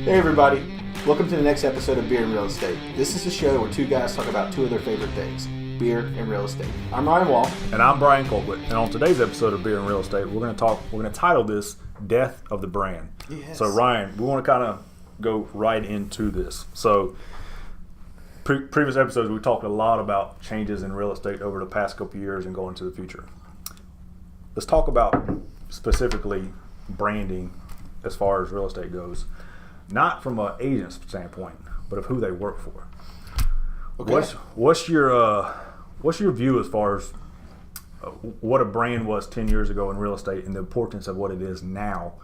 Hey everybody, welcome to the next episode of Beer and Real Estate. This is the show where two guys talk about two of their favorite things, beer and real estate. I'm Ryan Wall. And I'm Brian Colquitt. And on today's episode of Beer and Real Estate, we're going to title this Death of the Brand. Yes. So Ryan, we want to kind of go right into this. So previous episodes, we talked a lot about changes in real estate over the past couple of years and going into the future. Let's talk about specifically branding as far as real estate goes. Not from an agent's standpoint, but of who they work for. Okay. What's your view as far as what a brand was 10 years ago in real estate and the importance of what it is now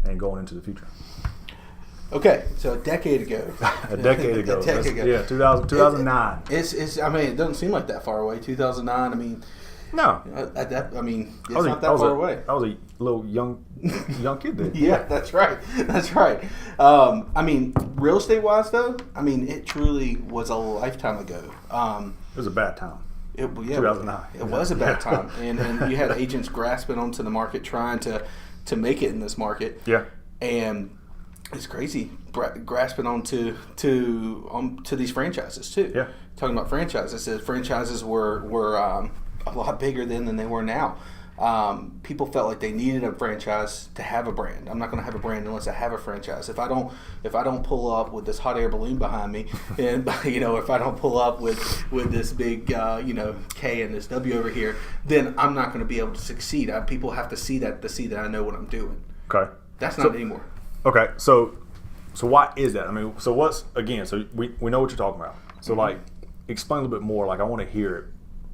and going into the future? Okay, so a decade ago. A decade ago. Yeah, 2009. It doesn't seem like that far away. 2009. I mean, no. It's not that far away. I was a little young kid then. Yeah, that's right. Real estate wise though, it truly was a lifetime ago. It was a bad time. 2009. It was a bad time, and you had agents grasping onto the market, trying to make it in this market. Yeah, and it's crazy grasping onto these franchises too. Yeah, talking about franchises. Franchises were a lot bigger then than they were now. People felt like they needed a franchise to have a brand. I'm not going to have a brand unless I have a franchise. If I don't pull up with this hot air balloon behind me, and if I don't pull up with this big K and this W over here, then I'm not going to be able to succeed. People have to see that I know what I'm doing. Okay, that's not anymore. Okay, so why is that? So what's again? So we know what you're talking about. So explain a little bit more. I want to hear it.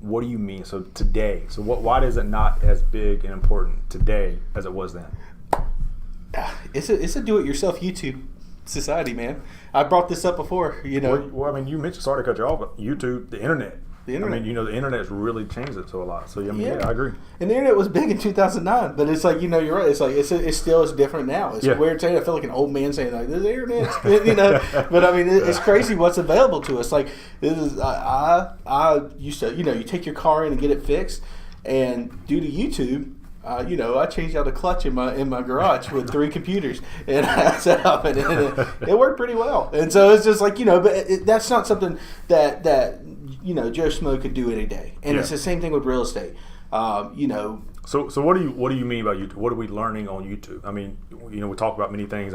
What do you mean? So today, why is it not as big and important today as it was then? It's a do-it-yourself YouTube society, man. I brought this up before. Well, you mentioned, sorry to cut you off, but YouTube, the internet. The internet's really changed it so a lot. So yeah, I agree. And the internet was big in 2009, but it's like you're right. It's like it still is different now. It's weird saying. I feel like an old man saying like this internet's But it's crazy what's available to us. Like this is I used to you take your car in and get it fixed, and due to YouTube. I changed out a clutch in my garage with 3 computers, and I set up, and it worked pretty well. And so it's just like but that's not something that Joe Schmo could do any day. And it's the same thing with real estate. So what do you mean by YouTube? What are we learning on YouTube? We talk about many things.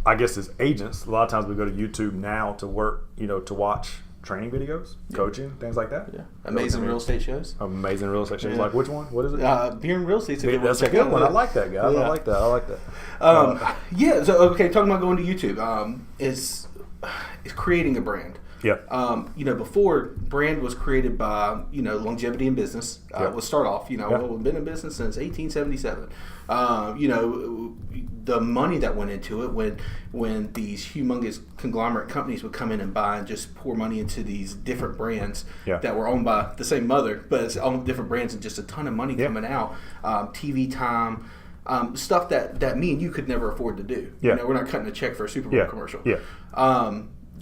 I guess as agents, a lot of times we go to YouTube now to work, to watch training videos, coaching, things like that. Yeah, amazing real estate shows. Amazing real estate shows. Like which one? What is it? Beer and Real Estate's a good one. That's a good one. I like that, guys. Yeah. I like that. So talking about going to YouTube, is creating a brand. Yeah. Before brand was created by longevity in business. We'll start off. We've been in business since 1877. The money that went into it when these humongous conglomerate companies would come in and buy and just pour money into these different brands that were owned by the same mother, but it's owned different brands and just a ton of money coming out. TV time. Stuff that me and you could never afford to do. Yeah. We're not cutting a check for a Super Bowl commercial. Yeah.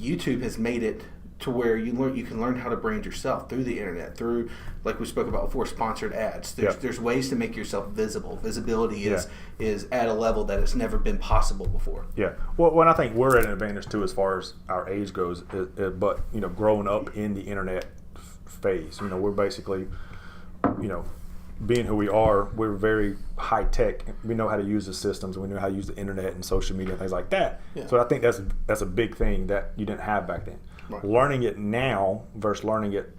YouTube has made it to where you can learn how to brand yourself through the internet, through, like we spoke about before, sponsored ads. There's ways to make yourself visible. Visibility is at a level that has never been possible before. Yeah. Well, I think we're at an advantage too as far as our age goes. But growing up in the internet phase, we're basically, being who we are, we're very high tech. We know how to use the systems. We know how to use the internet and social media and things like that. Yeah. So I think that's a big thing that you didn't have back then. Right. Learning it now versus learning it,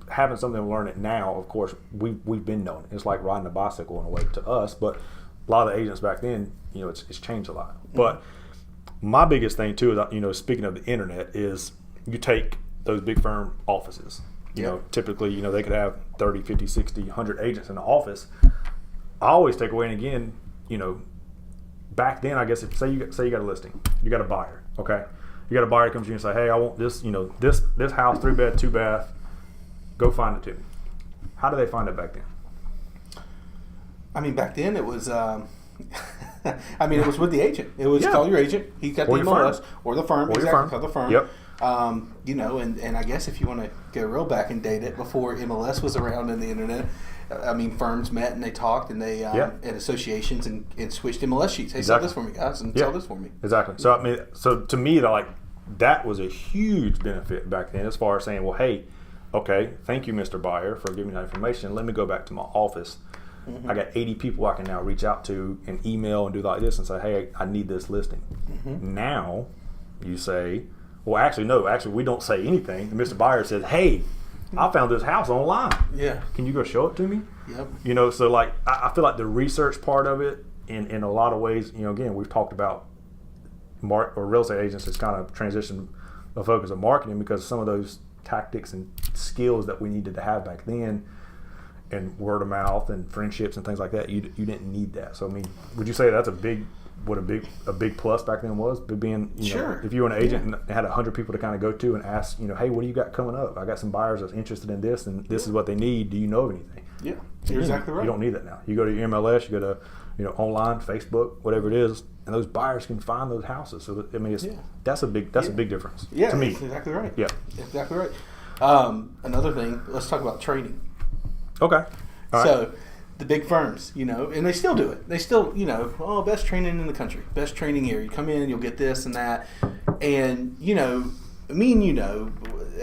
having something to learn it now. Of course, we've been knowing it. It's like riding a bicycle in a way to us, but a lot of the agents back then, it's changed a lot. Mm-hmm. But my biggest thing too is, speaking of the internet, is you take those big firm offices. Typically, they could have 30, 50, 60, 100 agents in the office. I always take away, and again, back then, I guess, say you got a listing, you got a buyer, okay? You got a buyer comes to you and say, hey, I want this, this house, 3-bed, 2-bath, go find it to me. How do they find it back then? Back then it was, it was with the agent. It was call your agent. He got the MLS or the firm. Call the firm. Yep. And I guess if you want to go real back and date it, before MLS was around in the internet, I mean, firms met and they talked and they at associations and switched MLS sheets. Hey, sell this for me, guys, and sell this for me. Exactly. So I mean, so to me, that was a huge benefit back then, as far as saying, well, hey, okay, thank you, Mr. Buyer, for giving me that information. Let me go back to my office. I got 80 people I can now reach out to and email and do like this and say, hey, I need this listing. Now you say, well, actually, no, we don't say anything. And Mr. Buyer says, hey, I found this house online. Yeah. Can you go show it to me? Yep. You know, so like, I feel like the research part of it, in a lot of ways, you know, again, we've talked about real estate agents has kind of transitioned the focus of marketing, because some of those tactics and skills that we needed to have back then, and word of mouth and friendships and things like that, you didn't need that. So I mean, would you say that's a big plus back then was, being, you know, if you were an agent and had 100 people to kind of go to and ask, you know, hey, what do you got coming up? I got some buyers that's interested in this, and this is what they need. Do you know of anything? Yeah, you're exactly right. You don't need that now. You go to your MLS, you go to, you know, online, Facebook, whatever it is, and those buyers can find those houses. So I mean, that's a big difference. Yeah, to me. That's exactly right. Yeah, exactly right. Another thing, let's talk about training. Okay. So the big firms, you know, and they still do it. They still, you know, best training in the country, best training here. You come in, you'll get this and that, and you know, me and you know,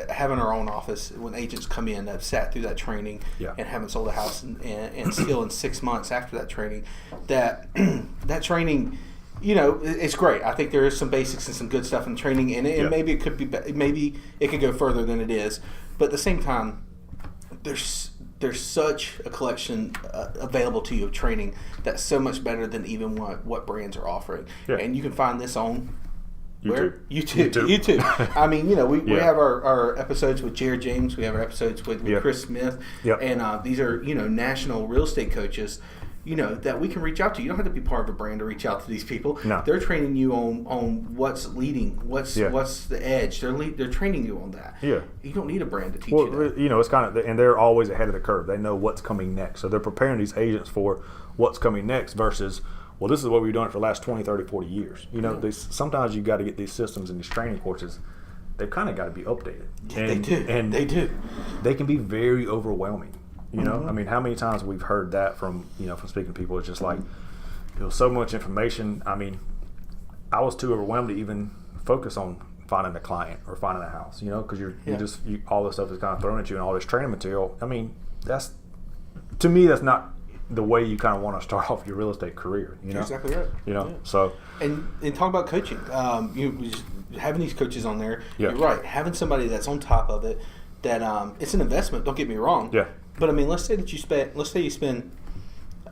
having our own office, when agents come in that have sat through that training and haven't sold a house and still in 6 months after that training, that training, you know, it's great. I think there is some basics and some good stuff in training, and maybe it could be, maybe it could go further than it is, but at the same time, there's such a collection available to you of training that's so much better than even what brands are offering. Yeah. And you can find this on YouTube. I mean, you know, we have our episodes with Jared James. We have our episodes with Chris Smith. And these are, you know, national real estate coaches, you know, that we can reach out to. You don't have to be part of a brand to reach out to these people. No. They're training you on what's leading, what's the edge. They're training you on that. Yeah. You don't need a brand to teach you that. You know, it's kind of, and they're always ahead of the curve. They know what's coming next. So they're preparing these agents for what's coming next versus, well, this is what we've done for the last 20, 30, 40 years. You know, sometimes you've got to get these systems and these training courses, they've kind of got to be updated. And they do. They can be very overwhelming. You know, I mean, how many times we've heard that from speaking to people? It's just like, it was so much information. I mean, I was too overwhelmed to even focus on finding a client or finding a house, you know, because all this stuff is kind of thrown at you and all this training material. I mean, to me, that's not the way you kind of want to start off your real estate career, you know? You're exactly right. You know, so. And talk about coaching. Having these coaches on there, you're right. Having somebody that's on top of it, that it's an investment, don't get me wrong. Yeah. But I mean, let's say you spend,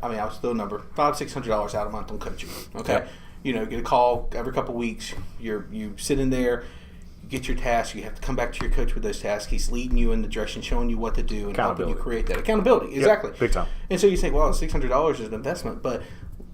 I mean, I'll still number $500-$600 out a month on coaching. Okay, yeah. You know, get a call every couple of weeks. You sit in there, you get your tasks. You have to come back to your coach with those tasks. He's leading you in the direction, showing you what to do, and helping you create that accountability. Exactly, big time. And so you say, well, $600 is an investment, but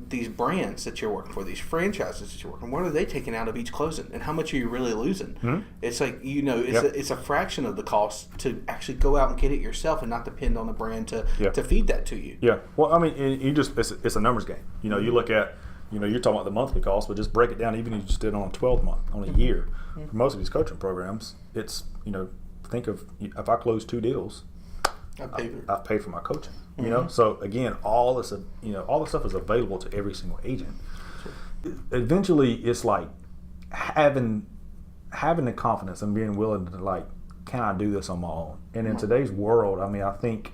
these brands that you're working for, these franchises that you're working, what are they taking out of each closing, and how much are you really losing? Mm-hmm. It's like, you know, it's a fraction of the cost to actually go out and get it yourself and not depend on a brand to feed that to you. Yeah. Well, I mean, it's a numbers game. You know, you look at, you know, you're talking about the monthly cost, but just break it down. Even if you just did it on a 12 month, on a year, for most of these coaching programs, it's, you know, think of, if I close 2 deals, I've paid for my coaching. You know, so again, all this stuff is available to every single agent. Sure. Eventually, it's like having the confidence and being willing to, like, can I do this on my own? And in today's world, I mean, I think,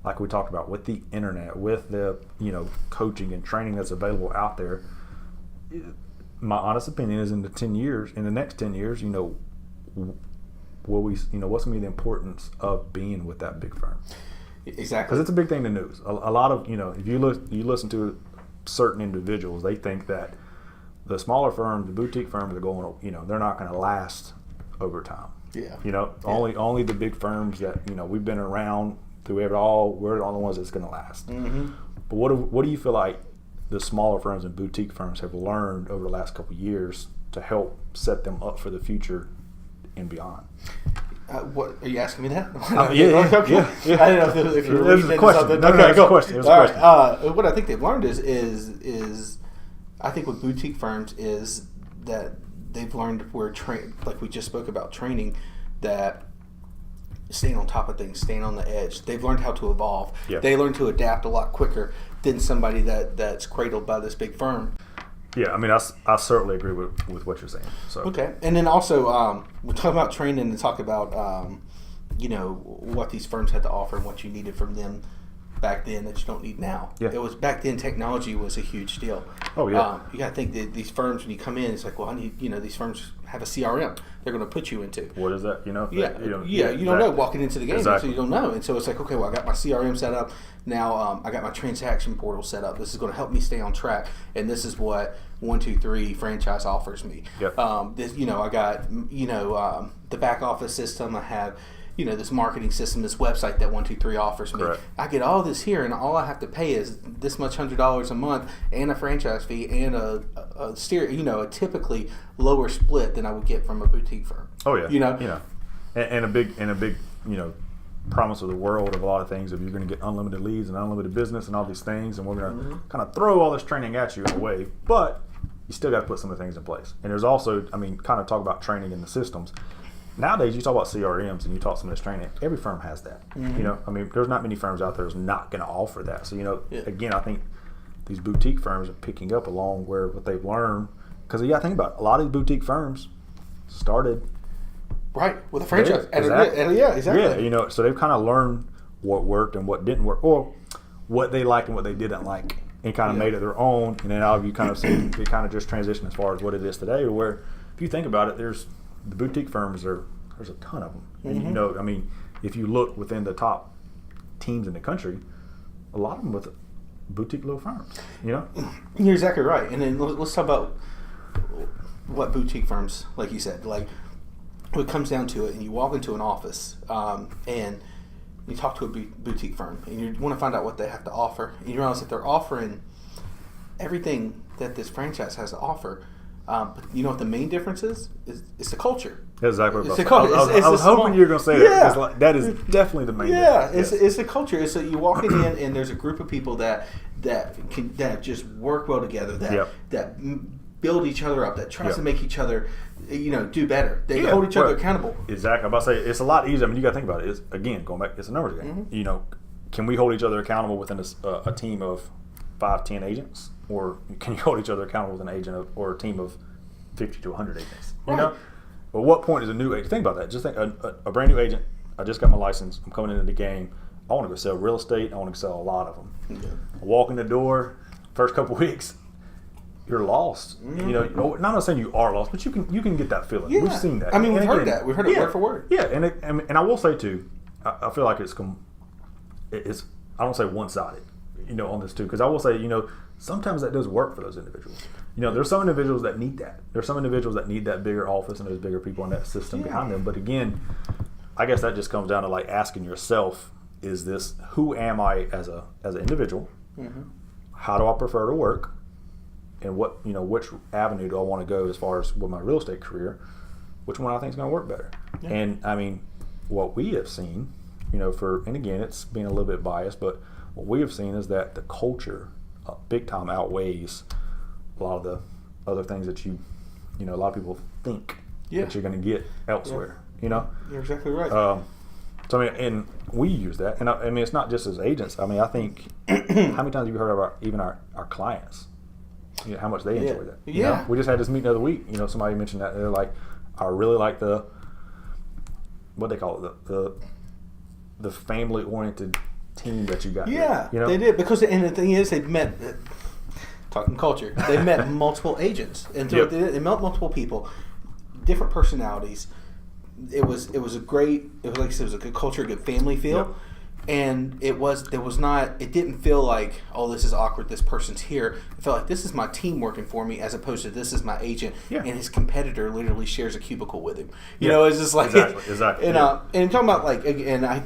like we talked about, with the internet, with the, you know, coaching and training that's available out there, my honest opinion is in the next 10 years, you know, what's going to be the importance of being with that big firm? Exactly, because it's a big thing to news. A lot of, you know, if you listen to certain individuals, they think that the smaller firms, the boutique firms, are going, you know, they're not going to last over time. Yeah, you know, only the big firms that, you know, we've been around through it all, we're the only ones that's going to last. Mm-hmm. But what do you feel like the smaller firms and boutique firms have learned over the last couple of years to help set them up for the future and beyond? What are you asking me that? Yeah. I don't know if you're reading into something. No, it's a question. What I think they've learned is I think with boutique firms is that they've learned like we just spoke about training, that staying on top of things, staying on the edge. They've learned how to evolve. Yeah. They learn to adapt a lot quicker than somebody that's cradled by this big firm. Yeah, I mean, I certainly agree with what you're saying. So Okay, and then also we're talking about training and talk about what these firms had to offer and what you needed from them back then that you don't need now. Yeah. It was back then. Technology was a huge deal. Oh yeah. You got to think that these firms, when you come in, it's like, well, I need, these firms have a CRM they're going to put you into. What is that? You don't know walking into the game, exactly. so you don't know. And so it's like, okay, well, I got my CRM set up. Now I got my transaction portal set up. This is going to help me stay on track. And this is what 1-2-3 franchise offers me. Yep. I got, the back office system. I have, this marketing system, this website that 1-2-3 offers me. Correct. I get all this here, and all I have to pay is this much $100 a month and a franchise fee and a typically lower split than I would get from a boutique firm. Oh yeah. And a big promise of the world of a lot of things. If you're going to get unlimited leads and unlimited business and all these things, and we're going to kind of throw all this training at you in a way, but you still got to put some of the things in place. And there's also, kind of talk about training in the systems. Nowadays, you talk about CRMs and you talk some of this training. Every firm has that. Mm-hmm. There's not many firms out there that's not going to offer that. So, again, I think these boutique firms are picking up along where what they've learned. Because you got to think about it. A lot of these boutique firms started right with a franchise. Exactly. Exactly. Yeah, so they've kind of learned what worked and what didn't work, or what they liked and what they didn't like, and kind of made it their own. And then now you kind of see it kind of just transition as far as what it is today. Where if you think about it, there's the boutique firms there's a ton of them. Mm-hmm. And if you look within the top teams in the country, a lot of them with boutique little firms. You're exactly right. And then let's talk about what boutique firms, like you said, like when it comes down to it, and you walk into an office and you talk to a boutique firm, and you want to find out what they have to offer, and you realize that they're offering everything that this franchise has to offer. But you know what the main difference is? It's the culture. Exactly. It's the culture. I was hoping you were going to say that. Because that is definitely the main difference. It's the culture. It's that you walk in and there's a group of people that just work well together, that build each other up, that tries to make each other, do better. They hold each other accountable. Exactly. I'm about to say it's a lot easier. You got to think about it. It's, again, going back, it's a numbers game. Mm-hmm. Can we hold each other accountable within a team of 5-10 agents? Or can you hold each other accountable with an agent or a team of 50 to 100 agents? Right. But what point is a new agent? Think about that. Just think a brand new agent. I just got my license. I'm coming into the game. I want to go sell real estate. I want to sell a lot of them. Okay. I walk in the door. First couple weeks, you're lost. Mm-hmm. Not saying you are lost, but you can get that feeling. Yeah. We've seen that. We've heard that. We've heard it word for word. Yeah, and I will say too, I feel like it's I don't say one-sided. On this too, because I will say, sometimes that does work for those individuals. There's some individuals that need that. There's some individuals that need that bigger office and those bigger people in that system behind them. But again, I guess that just comes down to like asking yourself, who am I as an individual? Mm-hmm. How do I prefer to work? And what, which avenue do I want to go as far as with my real estate career? Which one I think is going to work better? Yeah. And what we have seen, and again, it's being a little bit biased, but what we have seen is that the culture big time outweighs a lot of the other things that a lot of people think that you're going to get elsewhere. You're exactly right. So and we use that, and it's not just as agents. I think how many times have you heard of our clients? How much they enjoy that. Yeah. We just had this meeting the other week. Somebody mentioned that they're like, I really like what they call it, the family oriented team that you got. Yeah, they did, because and the thing is, they met talking culture. They met multiple agents, and so they met multiple people, different personalities. It was a great. It was like I said, it was a good culture, a good family feel, and it didn't feel like, oh, this is awkward. This person's here. It felt like this is my team working for me, as opposed to this is my agent, and his competitor literally shares a cubicle with him. It's just like exactly. And talking about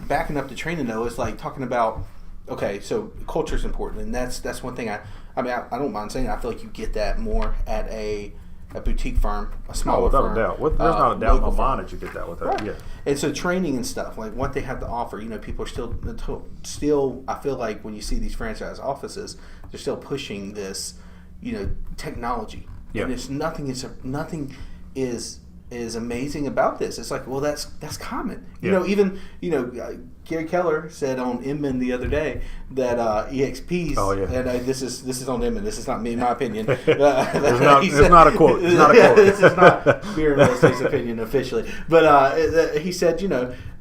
backing up the training though, it's like talking about, okay, so culture is important, and that's one thing I don't mind saying. I feel like you get that more at a boutique firm, a smaller firm. Without a doubt. There's not a doubt in my mind that you get that with that. Right. Yeah. And so training and stuff, like what they have to offer, people are still, I feel like when you see these franchise offices, they're still pushing this, technology. Yeah. And nothing is is amazing about this. It's like, well, that's common. You Yeah. know, even Gary Keller said on Inman the other day that EXPs. Oh, yeah. And this is on Inman. This is not me, my opinion. It's not a quote. It's not a quote. This is not Beer and Real Estate's opinion officially. But he said,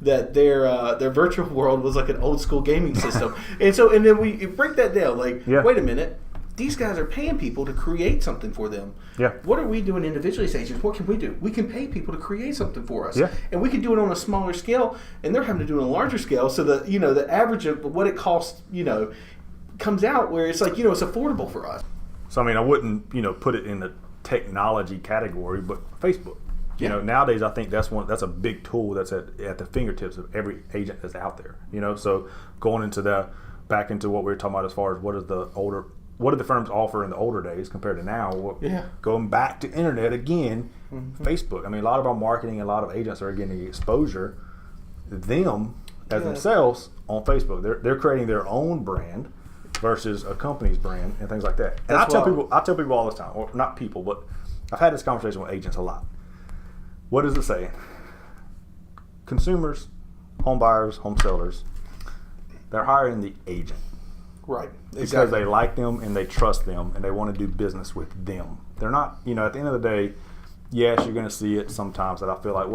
that their virtual world was like an old school gaming system. And then we break that down. Like, wait a minute. These guys are paying people to create something for them. Yeah. What are we doing individually as agents? What can we do? We can pay people to create something for us. Yeah. And we can do it on a smaller scale, and they're having to do it on a larger scale. So that the average of what it costs, comes out where it's like, it's affordable for us. So I mean, I wouldn't put it in the technology category, but Facebook. Nowadays I think that's a big tool that's at the fingertips of every agent that's out there. So going into back into what we were talking about as far as what did the firms offer in the older days compared to now? Going back to internet again, Facebook. I mean, a lot of our marketing, a lot of agents are getting exposure themselves on Facebook. They're creating their own brand versus a company's brand and things like that. And I tell people all the time, or not people, but I've had this conversation with agents a lot. What does it say? Consumers, home buyers, home sellers, they're hiring the agent. Right. Exactly. Because they like them and they trust them and they want to do business with them. They're not, at the end of the day, yes, you're going to see it sometimes that I feel like,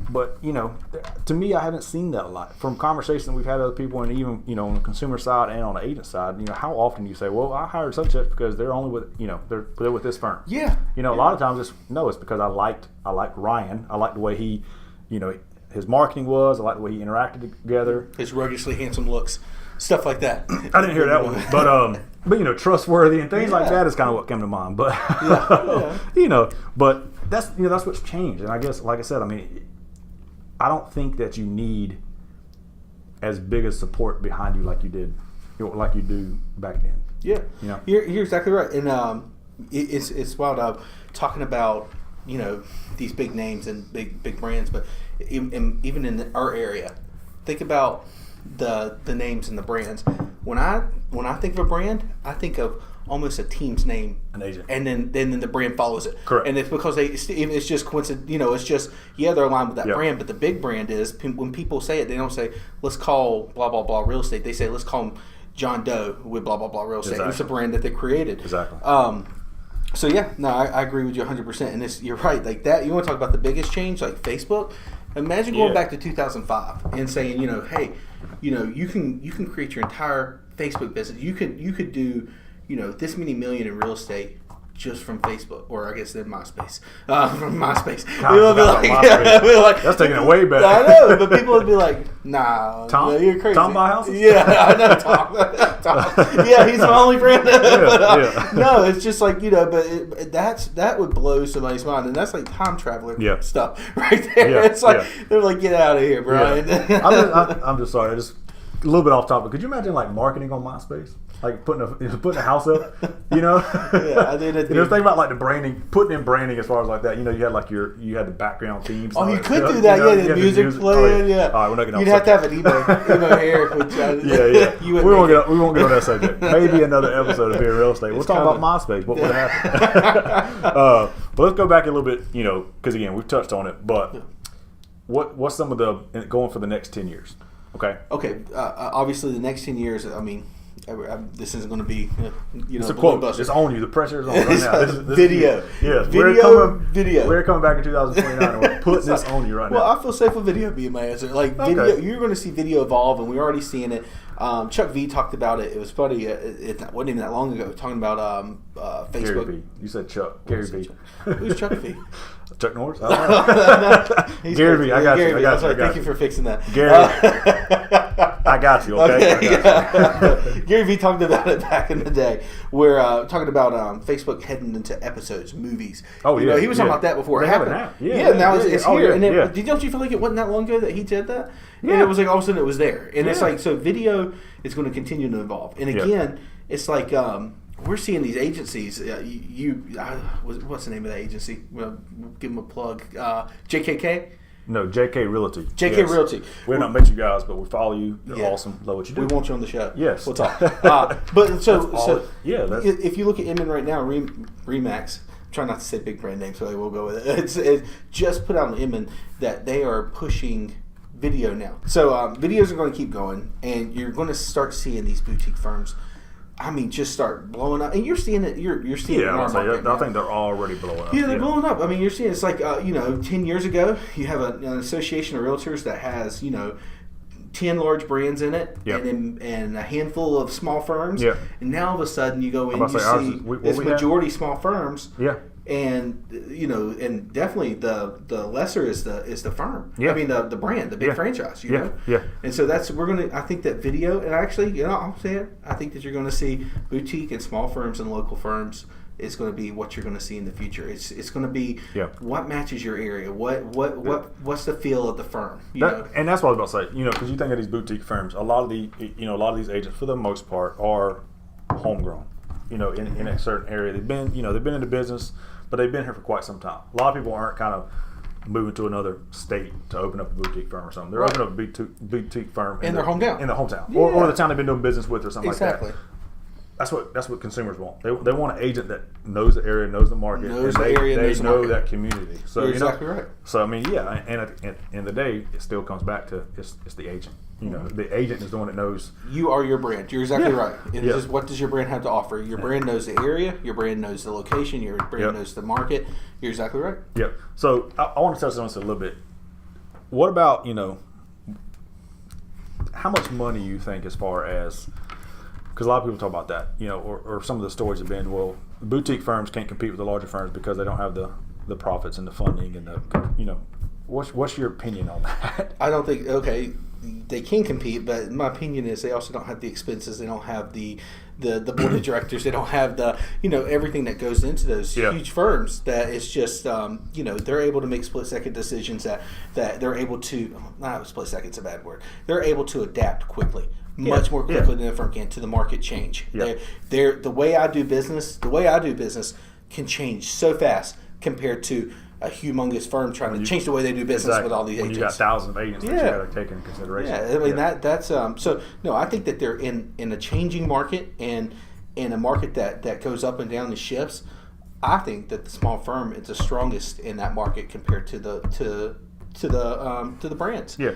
but, to me, I haven't seen that a lot. From conversations we've had with other people and even, on the consumer side and on the agent side, how often do you say, well, I hired such and such because they're only with, they're with this firm. Yeah. A lot of times it's because I liked Ryan. I liked the way he, his marketing was. I liked the way he interacted together. His ruggedly handsome looks. Stuff like that. I didn't hear that one, but trustworthy and things like that is kind of what came to mind. But but that's what's changed. And I guess, like I said, I mean, I don't think that you need as big a support behind you like you did, like you do back then. Yeah, you're exactly right. And it's wild talking about these big names and big brands, but even in our area, think about the names and the brands. When I think of a brand, I think of almost a team's name, an agent, and then the brand follows it. Correct. And it's because it's just coincident. It's just they're aligned with that brand. But the big brand is when people say it, they don't say let's call blah blah blah real estate. They say let's call them John Doe with blah blah blah real estate. Exactly. It's a brand that they created. Exactly. So I agree with you 100%. And you're right. Like that, you want to talk about the biggest change, like Facebook. Imagine going back to 2005 and saying, hey, you can create your entire Facebook business. You could do, this many million in real estate just from Facebook, or I guess then MySpace. From MySpace. That's taking it way back. I know, but people would be like, nah, Tom, you're crazy. Tom buy houses? Yeah, I know Tom. Yeah, he's my only friend. No, it's just like, but that would blow somebody's mind, and that's like time traveler stuff right there. Yeah, it's like, they're like, get out of here, Brian. Yeah. I'm just sorry, just a little bit off topic. Could you imagine like marketing on MySpace? Like putting a house up, Yeah, I did it. Think about like the branding, putting in branding as far as like that. You had like you had the background themes. Oh, you could do that. The music playing. Yeah. All right, we're not getting. You'd have to have an emo hair. Which, we won't get on that subject. Maybe another episode of Beer Real Estate. We'll talk about MySpace. What would happen? But let's go back a little bit. Because again, we've touched on it. But what's some of the going for the next 10 years? Okay. Obviously, the next 10 years. I mean, this isn't going to be, it's a quote. It's on you. The pressure is on right now. This video. Yes. Video. We're coming back in 2029 and we're putting this on you right now. Well, I feel safe with video being my answer. Like, video, you're going to see video evolve, and we're already seeing it. Chuck V talked about it. It was funny. It wasn't even that long ago. Talking about Facebook. Gary V. You said Chuck. Gary V. Who's Chuck V? Chuck Norris? No, Gary V. I got you. Thank you for fixing that. Gary I got you, okay? Gary V talked about it back in the day. We're talking about Facebook heading into episodes, movies. Oh, yeah. He was talking about that before it happened. Now it's here. And don't you feel like it wasn't that long ago that he did that? Yeah. And it was like all of a sudden it was there. And it's like, so video is going to continue to evolve. And again, it's like we're seeing these agencies. What's the name of that agency? We'll give them a plug. JKK? No, JK Realty. JK Realty. We're not met you guys, but we follow you. You're awesome. Love what you do. We want you on the show. Yes. We'll talk. But if you look at Inman right now, Remax, try not to say big brand names, so I will go with it. It's just put out on Inman that they are pushing video now. So videos are going to keep going, and you're going to start seeing these boutique firms. I mean, just start blowing up, and you're seeing it. You're seeing it in our market now. I think they're already blowing up. Yeah, they're blowing up. I mean, you're seeing it's like 10 years ago, you have an association of realtors that has 10 large brands in it, and a handful of small firms. Yeah. And now all of a sudden you go in, you see it's majority small firms. Yeah. And and definitely the lesser is the firm. Yeah. I mean the brand, the big franchise. You know. Yeah. And so I think that video, and actually, I'll say it. I think that you're going to see boutique and small firms and local firms is going to be what you're going to see in the future. It's going to be what matches your area. What's the feel of the firm? And that's what I was about to say. Because you think of these boutique firms, a lot of these agents for the most part are homegrown. In a certain area, they've been in the business, but they've been here for quite some time. A lot of people aren't kind of moving to another state to open up a boutique firm or something. They're opening up a boutique firm in their hometown, or the town they've been doing business with, or something like that. Exactly. That's what consumers want. They want an agent that knows the area, knows the market, they know that community. So you're exactly right. So I mean, yeah, and at the end of the day, it still comes back to it's the agent. The agent is the one that knows. You are your brand. You're exactly right. It's just what does your brand have to offer? Your brand knows the area. Your brand knows the location. Your brand knows the market. You're exactly right. Yep. So I want to touch on this a little bit. What about how much money you think as far as, because a lot of people talk about that, or some of the stories have been, well, boutique firms can't compete with the larger firms because they don't have the profits and the funding and the what's your opinion on that? I don't think they can compete, but my opinion is they also don't have the expenses. They don't have the board of directors. They don't have the everything that goes into those huge firms. That it's just they're able to make split second decisions. That they're able to not split second's a bad word. They're able to adapt quickly. Much more quickly than a firm can to the market change. Yeah. The way I do business can change so fast compared to a humongous firm trying to change the way they do business with all these agents. You got thousands of agents that you got to take into consideration. Yeah, I mean that's so no. I think that they're in a changing market and in a market that goes up and down and shifts. I think that the small firm is the strongest in that market compared to the brands. Yeah.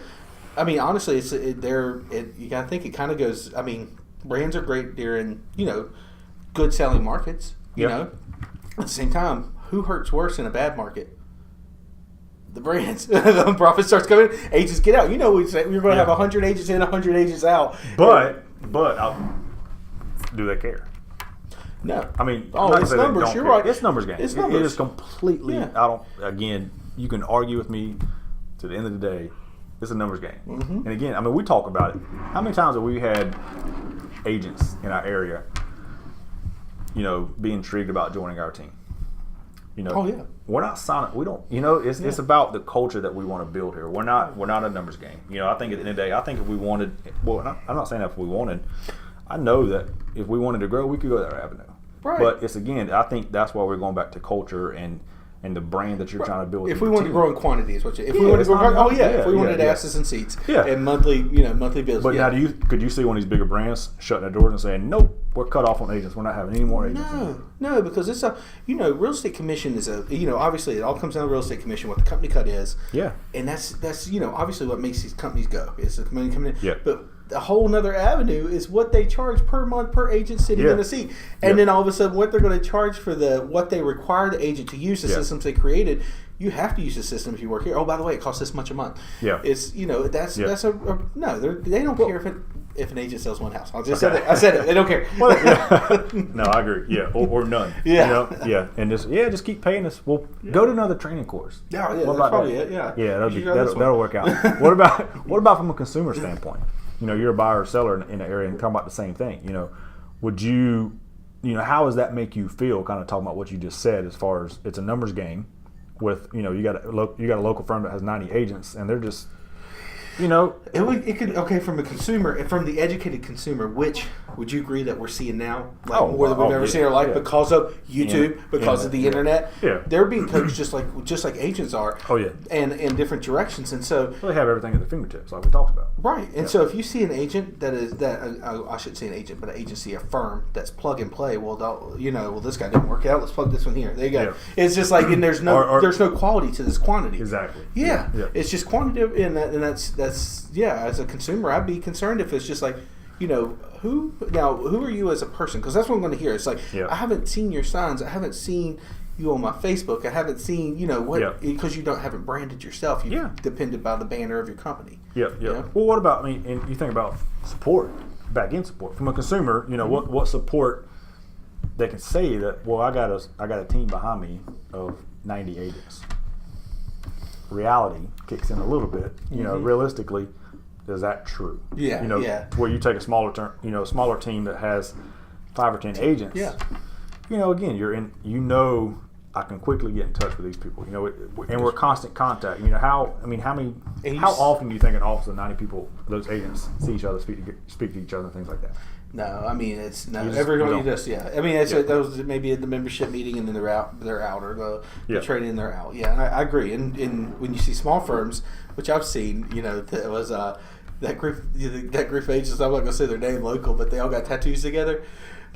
I mean, honestly, you gotta think it kind of goes. I mean, brands are great during good selling markets. At the same time, who hurts worse in a bad market? The brands. The profit starts coming. Agents get out. We say we're going to have 100 agents in, 100 agents out. But do they care? No. I mean, it's numbers. You're right. It's numbers game. It's numbers. It is completely. Yeah. Again, you can argue with me to the end of the day. It's a numbers game. Mm-hmm. And again, I mean, we talk about it. How many times have we had agents in our area, be intrigued about joining our team? We're not signing. We don't. It's about the culture that we want to build here. We're not a numbers game. I think at the end of the day, I think if we wanted, I'm not saying that if we wanted, I know that if we wanted to grow, we could go that avenue. Right. But it's I think that's why we're going back to culture and the brand that you're trying to build. If we wanted to grow in quantity, is what you. If we wanted to grow, if we wanted asses and seats, and monthly bills. But now, could you see one of these bigger brands shutting their doors and saying, nope, we're cut off on agents. We're not having any more agents. No, because it's real estate commission is obviously it all comes down to real estate commission, what the company cut is. Yeah. And that's obviously what makes these companies go is the money coming in. Yeah. But a whole nother avenue is what they charge per month per agent sitting in the seat, and then all of a sudden what they're going to charge for what they require the agent to use the systems they created. You have to use the system if you work here. Oh, by the way, it costs this much a month. Yeah, it's that's no. They don't care if an agent sells one house. I said it. They don't care. No, I agree. Yeah, or none. Yeah, and just keep paying us. We'll go to another training course. Yeah, that's probably it. Yeah, that'll work out. What about from a consumer standpoint? You're a buyer or seller in the area and talking about the same thing. Would you, how does that make you feel? Kind of talking about what you just said, as far as it's a numbers game. With you got a local firm that has 90 agents and they're just It could, okay, from a consumer, from the educated consumer, which would you agree that we're seeing now, more than we've ever seen in our life, because of YouTube, because of the internet? Yeah, they're being coached just like agents are. Oh yeah, and in different directions, and so they have everything at their fingertips, like we talked about. Right, and so if you see an agent I shouldn't say an agent, but an agency, a firm that's plug and play. Well, this guy didn't work out. Let's plug this one here. There you go. Yeah. It's just like, and there's no quality to this quantity. Exactly. Yeah. It's just quantitative, and that's as a consumer, I'd be concerned if it's just like, who are you as a person? Because that's what I'm going to hear. It's like, I haven't seen your signs. I haven't seen you on my Facebook. I haven't seen, because you haven't branded yourself. You've depended by the banner of your company. Yeah. Well, what about, and you think about support, back-end support. From a consumer, what support they can say that, well, I got a team behind me of 90 agents. Reality kicks in a little bit. Realistically, is that true? Yeah. Where you take a smaller team that has 5 or 10 agents. Yeah. Again, you're in. I can quickly get in touch with these people. And we're constant contact. How often do you think an office of 90 people, those agents, see each other, speak to each other, and things like that? No, it's no. Everyone just those maybe at the membership meeting, and then they're out, or the training, and they're out. Yeah, and I agree. And when you see small firms, which I've seen, that was that group of agents. I'm not gonna say their name local, but they all got tattoos together.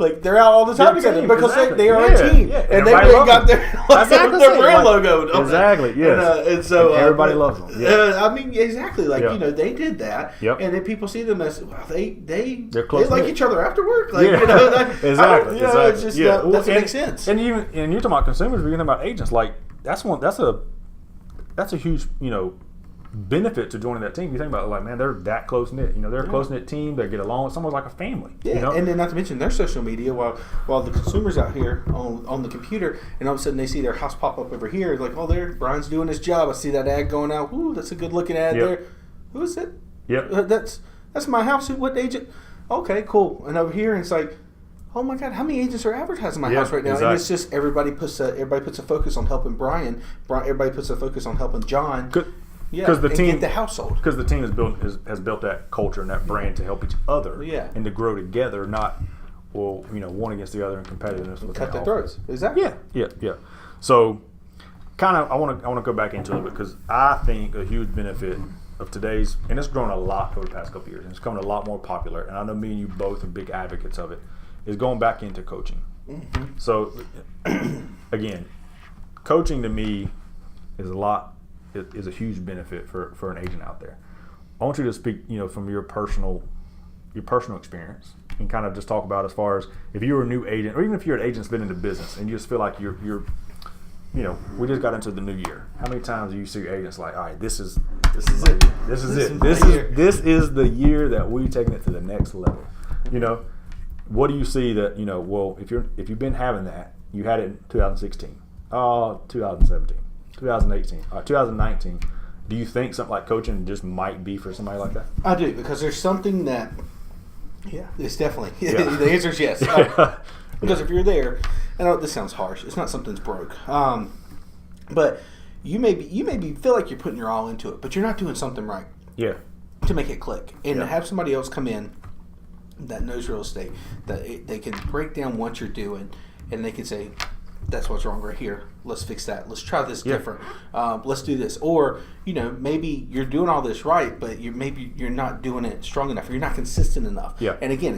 Like, they're out all the time together because they are a team, and they really got their brand logo. Exactly, yes. And so everybody loves them. Yeah. Exactly. Like they did that, and then people see them as they like each other after work. Like exactly. It's just doesn't make sense. And you're talking about consumers, but you're talking about agents. Like that's a huge benefit to joining that team. You think about it, like, man, they're that close knit. They're a close knit team. They get along. It's almost like a family. Yeah, and then not to mention their social media. While the consumers out here on the computer, and all of a sudden they see their house pop up over here. Like, oh, there, Brian's doing his job. I see that ad going out. Ooh, that's a good looking ad there. Who is it? Yep. That's my house. What agent? Okay, cool. And over here, it's like, oh my God, how many agents are advertising my house right now? Exactly. And it's just everybody puts a focus on helping Brian. Everybody puts a focus on helping John. Because the team, get the household. Because the team has built that culture and that brand to help each other, and to grow together, not one against the other in competitiveness. Cut their throats. Exactly. Yeah. So, kind of, I want to go back into it because I think a huge benefit of today's, and it's grown a lot over the past couple of years, and it's becoming a lot more popular. And I know me and you both are big advocates of it. Is going back into coaching. Mm-hmm. So, again, coaching to me is a huge benefit for an agent out there. I want you to speak, from your personal experience, and kind of just talk about as far as if you were a new agent, or even if you're an agent that's been in the business and you just feel like you're we just got into the new year. How many times do you see agents like, all right, this is it. This is the year that we're taking it to the next level. What do you see that, well, if you've been having that, you had it in 2016, 2017, 2018, 2019, do you think something like coaching just might be for somebody like that? I do, because there's something that, it's definitely, the answer is yes. Because if you're there, I know this sounds harsh, it's not something's broke, but you may feel like you're putting your all into it, but you're not doing something right. Yeah. To make it click. And to have somebody else come in that knows real estate, that they can break down what you're doing, and they can say, that's what's wrong right here. Let's fix that. Let's try this different. Let's do this. Or, maybe you're doing all this right, but you're not doing it strong enough, or you're not consistent enough. Yeah. And again,